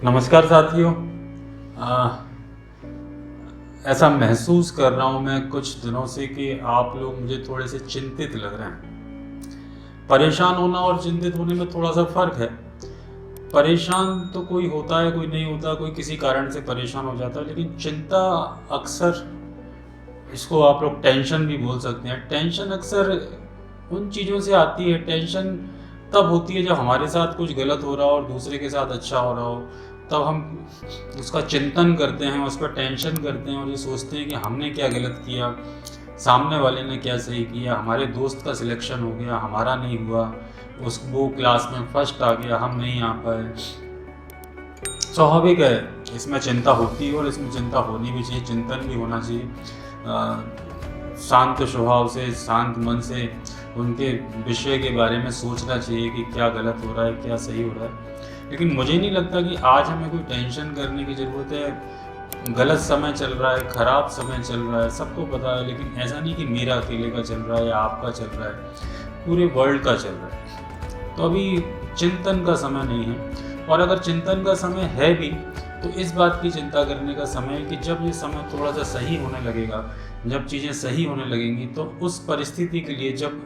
नमस्कार साथियों। आ, ऐसा महसूस कर रहा हूँ मैं कुछ दिनों से कि आप लोग मुझे थोड़े से चिंतित लग रहे हैं। परेशान होना और चिंतित होने में थोड़ा सा फर्क है। परेशान तो कोई होता है, कोई नहीं होता, कोई किसी कारण से परेशान हो जाता है, लेकिन चिंता अक्सर, इसको आप लोग टेंशन भी बोल सकते हैं, टेंशन अक्सर उन चीज़ों से आती है। टेंशन तब होती है जब हमारे साथ कुछ गलत हो रहा हो और दूसरे के साथ अच्छा हो रहा हो, तब हम उसका चिंतन करते हैं, उस पर टेंशन करते हैं और ये सोचते हैं कि हमने क्या गलत किया, सामने वाले ने क्या सही किया, हमारे दोस्त का सिलेक्शन हो गया, हमारा नहीं हुआ, वो क्लास में फर्स्ट आ गया, हम नहीं आ पाए। स्वाभाविक है, इसमें चिंता होती है और इसमें चिंता होनी भी चाहिए, चिंतन भी होना चाहिए। शांत स्वभाव से, शांत मन से उनके विषय के बारे में सोचना चाहिए कि क्या गलत हो रहा है, क्या सही हो रहा है। लेकिन मुझे नहीं लगता कि आज हमें कोई टेंशन करने की ज़रूरत है। गलत समय चल रहा है, ख़राब समय चल रहा है, सबको पता है, लेकिन ऐसा नहीं कि मेरा अकेले का चल रहा है या आपका चल रहा है, पूरे वर्ल्ड का चल रहा है। तो अभी चिंतन का समय नहीं है, और अगर चिंतन का समय है भी तो इस बात की चिंता करने का समय है कि जब ये समय थोड़ा सा सही होने लगेगा, जब चीज़ें सही होने लगेंगी, तो उस परिस्थिति के लिए जब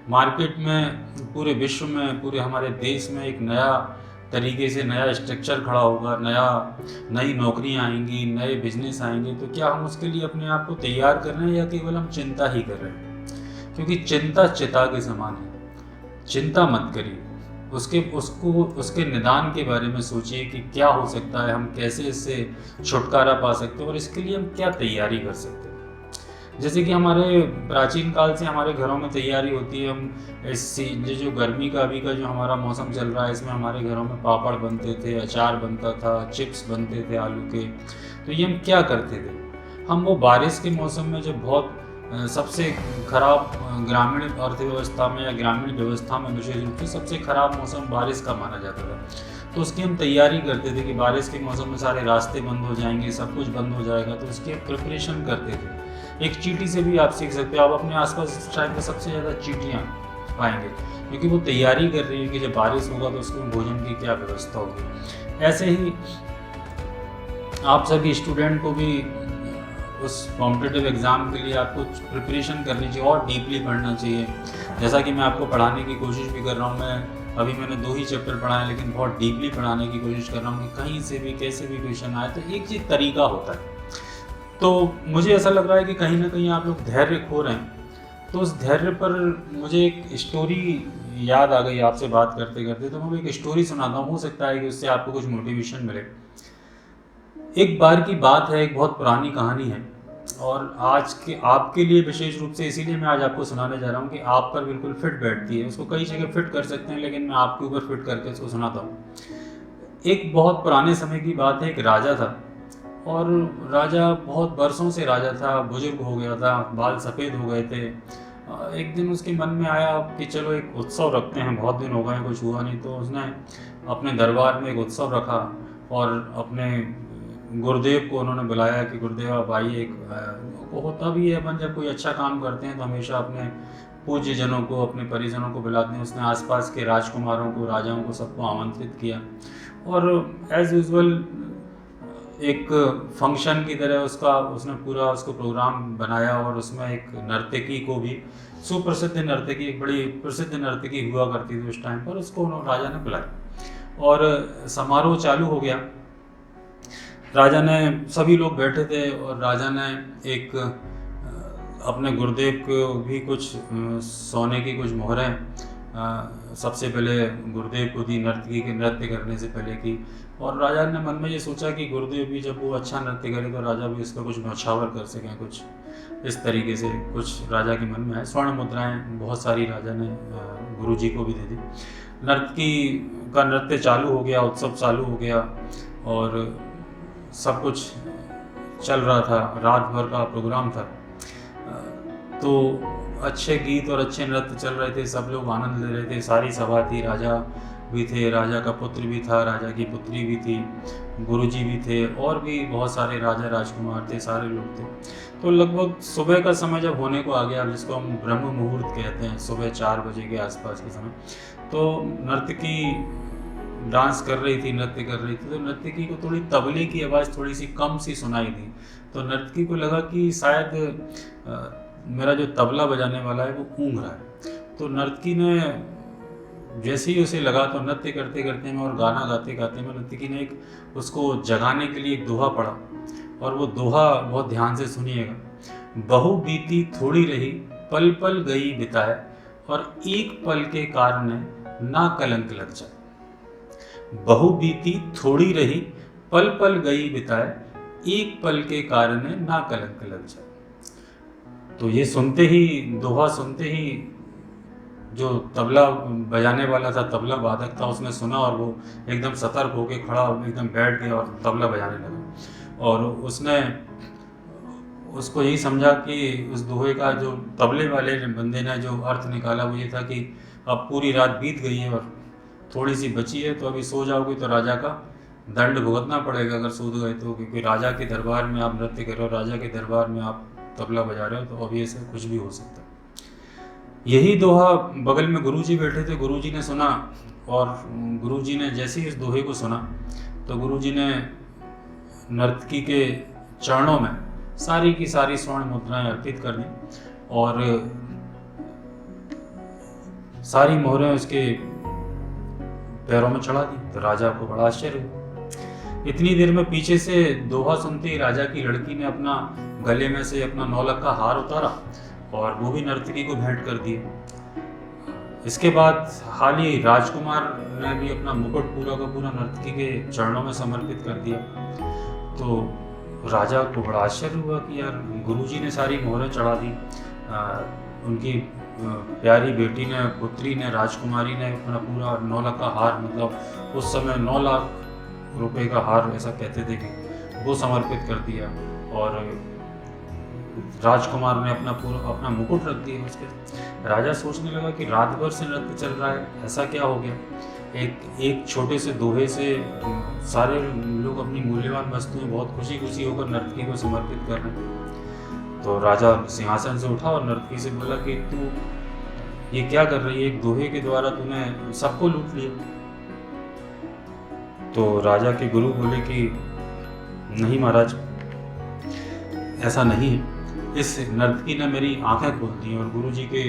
मार्केट में, पूरे विश्व में, पूरे हमारे देश में एक नया तरीके से नया स्ट्रक्चर खड़ा होगा, नई नौकरियां आएंगी, नए बिजनेस आएंगे, तो क्या हम उसके लिए अपने आप को तैयार कर रहे हैं या केवल हम चिंता ही कर रहे हैं? क्योंकि चिंता चिता के समान है। चिंता मत करिए, उसके निदान के बारे में सोचिए कि क्या हो सकता है, हम कैसे इससे छुटकारा पा सकते हैं और इसके लिए हम क्या तैयारी कर सकते हैं। जैसे कि हमारे प्राचीन काल से हमारे घरों में तैयारी होती है। हम ये जो गर्मी का अभी का जो हमारा मौसम चल रहा है, इसमें हमारे घरों में पापड़ बनते थे, अचार बनता था, चिप्स बनते थे आलू के। तो ये हम क्या करते थे, हम वो बारिश के मौसम में जब बहुत सबसे खराब ग्रामीण अर्थव्यवस्था में या ग्रामीण व्यवस्था में विशेष रूप से सबसे खराब मौसम बारिश का माना जाता था, तो उसकी हम तैयारी करते थे कि बारिश के मौसम में सारे रास्ते बंद हो जाएंगे, सब कुछ बंद हो जाएगा, तो उसकी प्रिपरेशन करते थे। एक चींटी से भी आप सीख सकते हो। आप अपने आसपास इस टाइम में सबसे ज़्यादा चींटियाँ पाएंगे, क्योंकि वो तैयारी कर रही है कि जब बारिश होगा तो उसको भोजन की क्या व्यवस्था होगी। ऐसे ही आप सभी स्टूडेंट को भी उस कॉम्पिटिटिव एग्ज़ाम के लिए आपको प्रिपरेशन करनी चाहिए और डीपली पढ़ना चाहिए। जैसा कि मैं आपको पढ़ाने की कोशिश भी कर रहा हूँ, अभी मैंने 2 ही चैप्टर पढ़ाए, लेकिन बहुत डीपली पढ़ाने की कोशिश कर रहा हूँ कि कहीं से भी कैसे भी क्वेश्चन आए, तो एक चीज़ तरीका होता है। तो मुझे ऐसा लग रहा है कि कहीं ना कहीं आप लोग धैर्य खो रहे हैं। तो उस धैर्य पर मुझे एक स्टोरी याद आ गई आपसे बात करते करते, तो मैं एक स्टोरी सुनाता हूँ, हो सकता है कि उससे आपको कुछ मोटिवेशन मिले। एक बार की बात है, एक बहुत पुरानी कहानी है, और आज के आपके लिए विशेष रूप से इसीलिए मैं आज आपको सुनाने जा रहा हूँ कि आप पर बिल्कुल फिट बैठती है। उसको कई जगह फिट कर सकते हैं, लेकिन मैं आपके ऊपर फिट करके उसको सुनाता हूँ। एक बहुत पुराने समय की बात है, एक राजा था, और राजा बहुत बरसों से राजा था, बुजुर्ग हो गया था, बाल सफ़ेद हो गए थे। एक दिन उसके मन में आया कि चलो एक उत्सव रखते हैं, बहुत दिन हो गए कुछ हुआ नहीं। तो उसने अपने दरबार में एक उत्सव रखा और अपने गुरुदेव को उन्होंने बुलाया कि गुरुदेव आप आइए। एक होता भी है, अपन जब कोई अच्छा काम करते हैं तो हमेशा अपने पूज्य जनों को, अपने परिजनों को बुलाते हैं। उसने आसपास के राजकुमारों को, राजाओं को, सबको आमंत्रित किया, और एज़ यूजुअल एक फंक्शन की तरह उसने पूरा उसको प्रोग्राम बनाया, और उसमें एक नर्तकी को भी, सुप्रसिद्ध नर्तकी, एक बड़ी प्रसिद्ध नर्तकी हुआ करती थी उस टाइम पर, उसको राजा ने बुलाया और समारोह चालू हो गया। राजा ने, सभी लोग बैठे थे, और राजा ने एक अपने गुरुदेव को भी कुछ सोने की कुछ मोहरें सबसे पहले गुरुदेव को दी, नर्तकी के नृत्य करने से पहले की। और राजा ने मन में ये सोचा कि गुरुदेव भी जब वो अच्छा नृत्य करे तो राजा भी उसका कुछ न्यौछावर कर सकें, कुछ इस तरीके से कुछ राजा के मन में आए। स्वर्ण मुद्राएं बहुत सारी राजा ने गुरु जी को भी दे दी। नर्तकी का नृत्य चालू हो गया, उत्सव चालू हो गया, और सब कुछ चल रहा था, रात भर का प्रोग्राम था। तो अच्छे गीत और अच्छे नृत्य चल रहे थे, सब लोग आनंद ले रहे थे, सारी सभा थी, राजा भी थे, राजा का पुत्र भी था, राजा की पुत्री भी थी, गुरुजी भी थे, और भी बहुत सारे राजा राजकुमार थे, सारे लोग थे। तो लगभग सुबह का समय जब होने को आ गया, जिसको हम ब्रह्म मुहूर्त कहते हैं, सुबह 4 बजे के आसपास के समय, तो नर्तकी डांस कर रही थी, नृत्य कर रही थी, तो नर्तकी को थोड़ी तबले की आवाज़ थोड़ी सी कम सी सुनाई दी। तो नर्तकी को लगा कि शायद मेरा जो तबला बजाने वाला है वो ऊँघ रहा है। तो नर्तकी ने जैसे ही उसे लगा, तो नृत्य करते करते में और गाना गाते गाते में नर्तकी ने एक उसको जगाने के लिए एक दोहा पढ़ा, और वो दोहा बहुत ध्यान से सुनिएगा। बहु बीती थोड़ी रही, पल पल गई बिताए, और एक पल के कारण ना कलंक लग जाए। बहु बीती थोड़ी रही, पल पल गई बिताए, एक पल के कारण ना कलंक लग जाए। तो ये सुनते ही, दोहा सुनते ही, जो तबला बजाने वाला था, तबला वादक था, उसने सुना और वो एकदम सतर्क होके खड़ा एकदम बैठ गया और तबला बजाने लगा। और उसने उसको यही समझा कि उस दोहे का जो तबले वाले बंदे ने जो अर्थ निकाला वो ये था कि अब पूरी रात बीत गई है और थोड़ी सी बची है, तो अभी सो जाओगे तो राजा का दंड भुगतना पड़ेगा अगर सो गए तो, क्योंकि राजा के दरबार में आप नृत्य कर रहे हो, राजा के दरबार में आप तबला बजा रहे हो, तो अभी ऐसे कुछ भी हो सकता है। यही दोहा बगल में गुरुजी बैठे थे, गुरुजी ने सुना, और गुरुजी ने जैसे ही इस दोहे को सुना तो गुरुजी ने नर्तकी के चरणों में सारी की सारी स्वर्ण मुद्राएं अर्पित कर दी और सारी मोहरें उसके पैरों में चढ़ा दी। तो राजा को बड़ा आश्चर्य हुआ। इतनी देर में पीछे से दोहा सुनते ही राजा की लड़की ने अपना गले में से अपना 9 लाख का हार उतारा और वो भी नर्तकी को भेंट कर दिया। इसके बाद हाल ही राजकुमार ने भी अपना मुकुट पूरा का पूरा नर्तकी के चरणों में समर्पित कर दिया। तो राजा को बड़ा आश्चर्य हुआ कि यार गुरुजी ने सारी मोहरें चढ़ा दी, उनकी प्यारी बेटी ने, पुत्री ने, राजकुमारी ने अपना पूरा 9 लाख का हार, मतलब उस समय 9 लाख रुपए का हार ऐसा कहते थे कि वो समर्पित कर दिया। और राजकुमार ने अपना मुकुट रख दिया उसके। राजा सोचने लगा कि रात भर से नृत्य चल रहा है, ऐसा क्या हो गया, एक छोटे से दोहे से सारे लोग अपनी मूल्यवान वस्तुएं बहुत खुशी खुशी होकर नर्तकी को समर्पित कर रहे हैं। तो राजा सिंहासन से उठा और नर्तकी से बोला कि तू ये क्या कर रही है, एक दोहे के द्वारा तूने सबको लूट लिया। तो राजा के गुरु बोले कि नहीं महाराज, ऐसा नहीं है, इस नर्तकी ने मेरी आंखें खोल दी। और गुरुजी के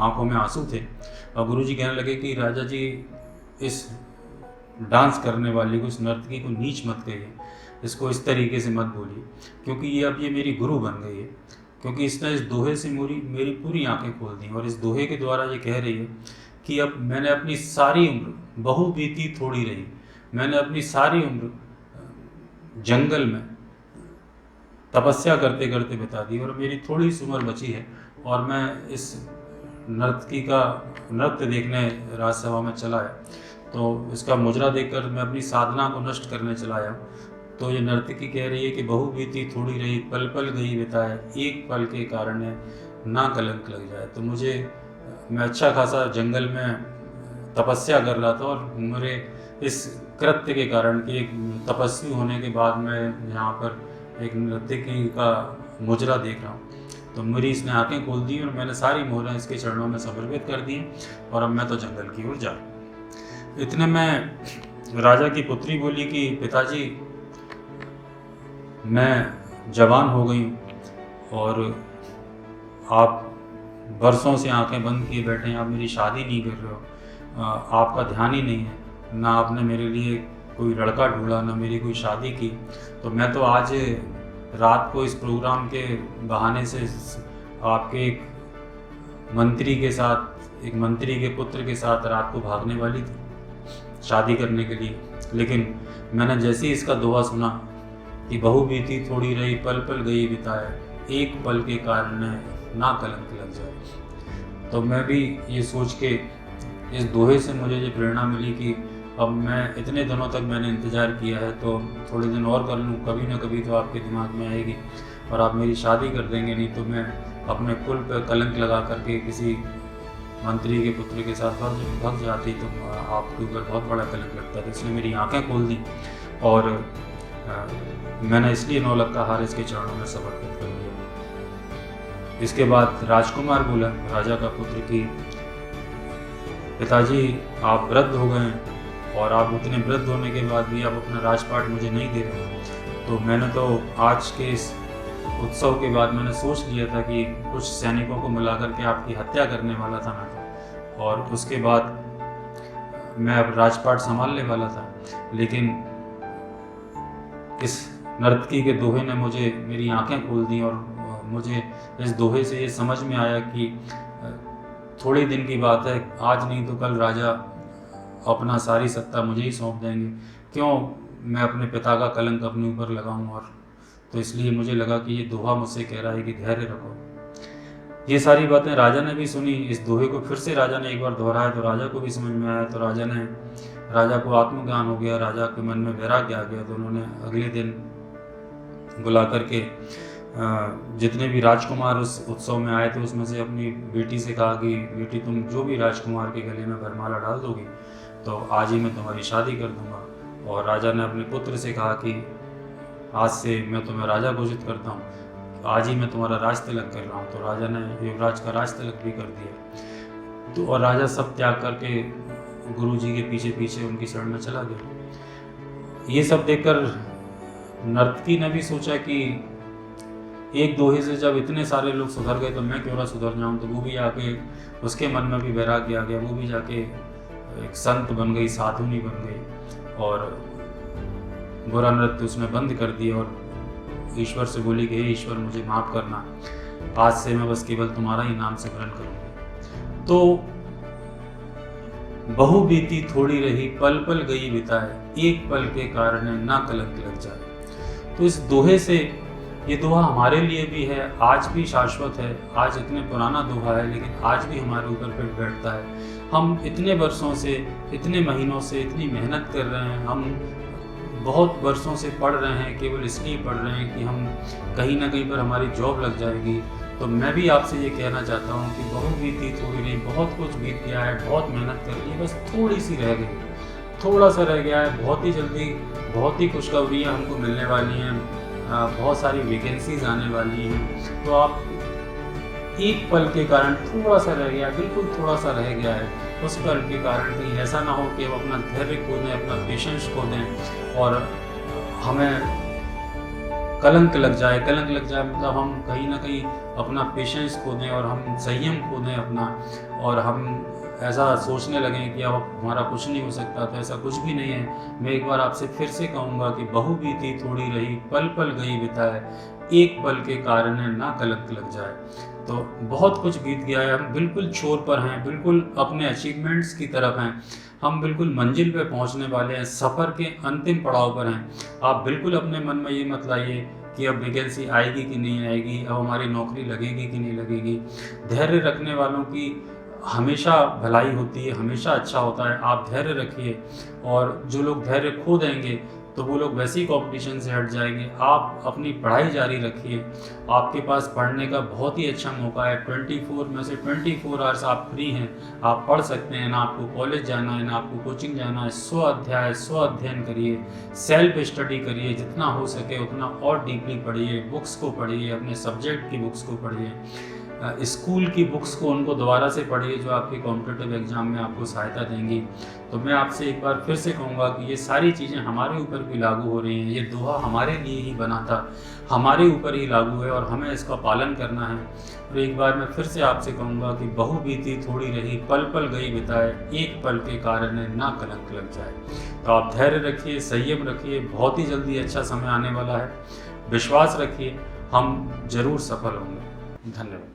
आंखों में आंसू थे और गुरुजी कहने लगे कि राजा जी, इस डांस करने वाली को, इस नर्तकी को नीच मत कहिए, इसको इस तरीके से मत बोलिए, क्योंकि ये मेरी गुरु बन गई है, क्योंकि इसने इस दोहे से मेरी पूरी आंखें खोल दी। और इस दोहे के द्वारा ये कह रही है कि अब मैंने अपनी सारी उम्र, बहु बीती थोड़ी रही, मैंने अपनी सारी उम्र जंगल में तपस्या करते करते बिता दी और मेरी थोड़ी सी उम्र बची है और मैं इस नर्तकी का नृत्य देखने राजसभा में चला है, तो इसका मुजरा देखकर मैं अपनी साधना को नष्ट करने चला आया। तो ये नर्तकी कह रही है कि बहु बीती थोड़ी रही, पल पल गई बिताए, एक पल के कारण ना कलंक लग जाए। तो मैं अच्छा खासा जंगल में तपस्या कर रहा था और मेरे इस कृत्य के कारण कि एक तपस्वी होने के बाद मैं यहाँ पर एक नर्तकी का मुजरा देख रहा हूँ, तो मेरी इसने आंखें खोल दी और मैंने सारी मोहरें इसके चरणों में समर्पित कर दी और अब मैं तो जंगल की ओर जा रहा हूँ। इतने में राजा की पुत्री बोली कि पिताजी, मैं जवान हो गई और आप बरसों से आंखें बंद किए बैठे हैं, आप मेरी शादी नहीं कर रहे हो, आपका ध्यान ही नहीं है, ना आपने मेरे लिए कोई लड़का ढूंढा, ना मेरी कोई शादी की। तो मैं तो आज रात को इस प्रोग्राम के बहाने से आपके एक मंत्री के साथ, एक मंत्री के पुत्र के साथ रात को भागने वाली थी शादी करने के लिए, लेकिन मैंने जैसे ही इसका दोहा सुना कि बहु बीती थोड़ी रही, पल पल गई बिताए, एक पल के कारण ना कलंक लग जाए। तो मैं भी ये सोच के, इस दोहे से मुझे ये प्रेरणा मिली कि अब मैं इतने दिनों तक मैंने इंतज़ार किया है, तो थोड़े दिन और कर लूँ, कभी ना कभी तो आपके दिमाग में आएगी और आप मेरी शादी कर देंगे, नहीं तो मैं अपने कुल पर कलंक लगा करके किसी मंत्री के पुत्र के साथ भाग जाती, तो आपके ऊपर बहुत बड़ा कलंक लगता है। तो इसने मेरी आंखें खोल दी और मैंने इसलिए 9 लाख का हार इसके चरणों में समर्पित कर दिया। इसके बाद राजकुमार बोला राजा का पुत्र कि पिताजी, आप वृद्ध हो गए और आप उतने वृद्ध होने के बाद भी आप अपना राजपाट मुझे नहीं दे रहे। तो मैंने तो आज के इस उत्सव के बाद मैंने सोच लिया था कि कुछ सैनिकों को मिला करके आपकी हत्या करने वाला था मैं तो, और उसके बाद मैं अब राजपाट संभालने वाला था। लेकिन इस नर्तकी के दोहे ने मुझे मेरी आंखें खोल दी और मुझे इस दोहे से ये समझ में आया कि थोड़े दिन की बात है, आज नहीं तो कल राजा अपना सारी सत्ता मुझे ही सौंप देंगे। क्यों मैं अपने पिता का कलंक अपने ऊपर लगाऊं? और तो इसलिए मुझे लगा कि ये दोहा मुझसे कह रहा है कि धैर्य रखो। ये सारी बातें राजा ने भी सुनी। इस दोहे को फिर से राजा ने एक बार दोहराया तो राजा को भी समझ में आया। तो राजा को आत्मज्ञान हो गया, राजा के मन में वैराग्य आ गया। तो उन्होंने अगले दिन बुला करके जितने भी राजकुमार उस उत्सव में आए थे उसमें से अपनी बेटी से कहा कि बेटी, तुम जो भी राजकुमार के गले में वरमाला डाल दोगी तो आज ही मैं तुम्हारी शादी कर दूंगा। और राजा ने अपने पुत्र से कहा कि आज से मैं तुम्हें राजा घोषित करता हूँ, आज ही मैं तुम्हारा राज तिलक कर रहा हूँ। तो राजा ने युवराज का राज तिलक भी कर दिया। तो और राजा सब त्याग करके गुरुजी के पीछे पीछे उनकी शरण में चला गया। ये सब देखकर नर्तकी ने भी सोचा कि एक दोहे से जब इतने सारे लोग सुधर गए तो मैं क्यों ना सुधर जाऊं। तो वो भी आके उसके मन में भी वैराग्य आ गया, वो भी जाके एक संत बन गई, साधुनी बन गई और बुरा नृत्य उसने बंद कर दिया और ईश्वर से बोली कि हे ईश्वर, मुझे माफ़ करना, आज से मैं बस केवल तुम्हारा ही नाम सिमरन करूँगी। तो बहु बीती थोड़ी रही, पल पल गई बिताए, एक पल के कारण ना कलंक लग जाए। तो इस दोहे से, ये दोहा हमारे लिए भी है, आज भी शाश्वत है। आज इतने पुराना दोहा है लेकिन आज भी हमारे ऊपर फिट बैठता है। हम इतने वर्षों से, इतने महीनों से इतनी मेहनत कर रहे हैं, हम बहुत वर्षों से पढ़ रहे हैं, केवल इसलिए पढ़ रहे हैं कि हम कहीं ना कहीं पर हमारी जॉब लग जाएगी। तो मैं भी आपसे ये कहना चाहता हूँ कि बहुत बीती थोड़ी नहीं, बहुत कुछ बीत गया है, बहुत मेहनत कर ली, बस थोड़ी सी रह गई, थोड़ा सा रह गया है। बहुत ही जल्दी बहुत ही खुशखबरियाँ हमको मिलने वाली हैं, बहुत सारी वैकेंसीज आने वाली हैं। तो आप एक पल के कारण थोड़ा सा रह गया, बिल्कुल थोड़ा सा रह गया है, उस पल के कारण कहीं ऐसा ना हो कि हम अपना धैर्य खो दें, अपना पेशेंस खो दें और हमें कलंक लग जाए। कलंक लग जाए मतलब हम कहीं ना कहीं अपना पेशेंस खो दें और हम संयम खो दें अपना, और हम ऐसा सोचने लगें कि अब हमारा कुछ नहीं हो सकता। तो ऐसा कुछ भी नहीं है। मैं एक बार आपसे फिर से कहूँगा कि बहु बीती थोड़ी रही, पल पल गई बिताए, एक पल के कारण ना कलंक लग जाए। तो बहुत कुछ बीत गया है, हम बिल्कुल छोर पर हैं, बिल्कुल अपने अचीवमेंट्स की तरफ हैं, हम बिल्कुल मंजिल पे पहुंचने वाले हैं, सफ़र के अंतिम पड़ाव पर हैं। आप बिल्कुल अपने मन में ये मत लाइए कि अब वैकेंसी आएगी कि नहीं आएगी, अब हमारी नौकरी लगेगी कि नहीं लगेगी। धैर्य रखने वालों की हमेशा भलाई होती है, हमेशा अच्छा होता है। आप धैर्य रखिए और जो लोग धैर्य खो देंगे तो वो लोग वैसे ही कंपटीशन से हट जाएंगे। आप अपनी पढ़ाई जारी रखिए, आपके पास पढ़ने का बहुत ही अच्छा मौका है। 24 में से 24 आवर्स आप फ्री हैं, आप पढ़ सकते हैं। ना आपको कॉलेज जाना है, ना आपको कोचिंग जाना है। स्व अध्ययन करिए, सेल्फ स्टडी करिए, जितना हो सके उतना और डीपली पढ़िए, बुक्स को पढ़िए, अपने सब्जेक्ट की बुक्स को पढ़िए, स्कूल की बुक्स को उनको दोबारा से पढ़िए जो आपके कॉम्पिटिटिव एग्ज़ाम में आपको सहायता देंगी। तो मैं आपसे एक बार फिर से कहूँगा कि ये सारी चीज़ें हमारे ऊपर भी लागू हो रही हैं। ये दोहा हमारे लिए ही बना था, हमारे ऊपर ही लागू है और हमें इसका पालन करना है। और एक बार मैं फिर से आपसे कहूँगा कि बहु बीती थोड़ी रही, पल पल गई बिताए, एक पल के कारण ना कलंक लग जाए। तो आप धैर्य रखिए, संयम रखिए, बहुत ही जल्दी अच्छा समय आने वाला है। विश्वास रखिए, हम जरूर सफल होंगे। धन्यवाद।